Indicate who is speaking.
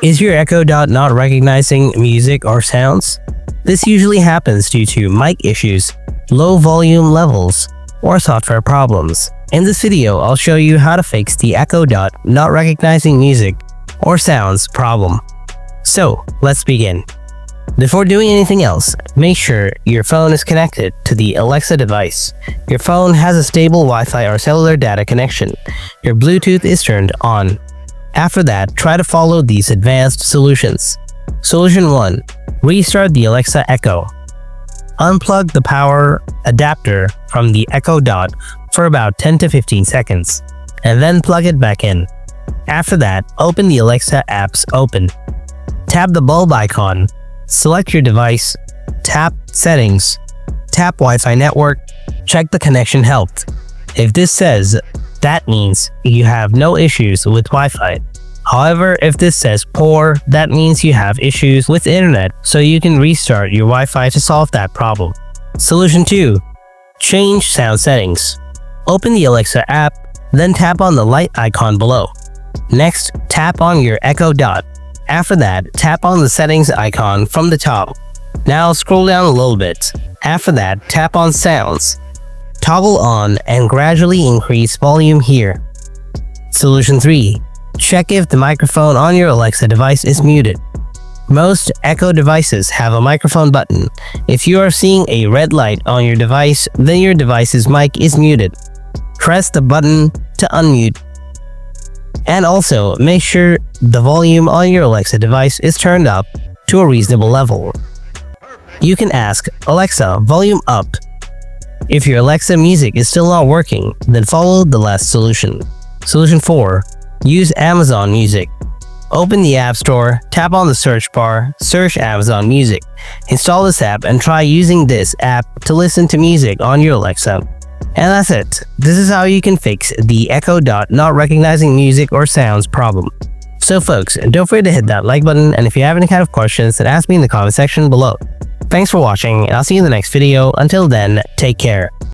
Speaker 1: Is your Echo Dot not recognizing music or sounds? This usually happens due to mic issues, low volume levels, or software problems. In this video, I'll show you how to fix the Echo Dot not recognizing music or sounds problem. So, let's begin. Before doing anything else, make sure your phone is connected to the Alexa device. Your phone has a stable Wi-Fi or cellular data connection. Your Bluetooth is turned on. After that, try to follow these advanced solutions. Solution 1. Restart the Alexa Echo. Unplug the power adapter from the Echo Dot for about 10 to 15 seconds, and then plug it back in. After that, open the Alexa apps open. Tap the bulb icon, select your device, tap Settings, tap Wi-Fi network, check the connection health. If this says, that means you have no issues with Wi-Fi. However, if this says poor, that means you have issues with internet, so you can restart your Wi-Fi to solve that problem. Solution 2. Change sound settings. Open the Alexa app, then tap on the light icon below. Next, tap on your Echo Dot. After that, tap on the settings icon from the top. Now scroll down a little bit. After that, tap on sounds. Toggle on and gradually increase volume here. Solution 3. Check if the microphone on your Alexa device is muted. Most Echo devices have a microphone button. If you are seeing a red light on your device, then your device's mic is muted. Press the button to unmute. And also, make sure the volume on your Alexa device is turned up to a reasonable level. You can ask, Alexa, volume up. If your Alexa music is still not working, then follow the last solution. Solution 4. Use Amazon Music. Open the App Store, tap on the search bar, search Amazon Music. Install this app and try using this app to listen to music on your Alexa. And that's it. This is how you can fix the Echo Dot not recognizing music or sounds problem. So folks, don't forget to hit that like button, and if you have any kind of questions, then ask me in the comment section below. Thanks for watching, and I'll see you in the next video. Until then, take care.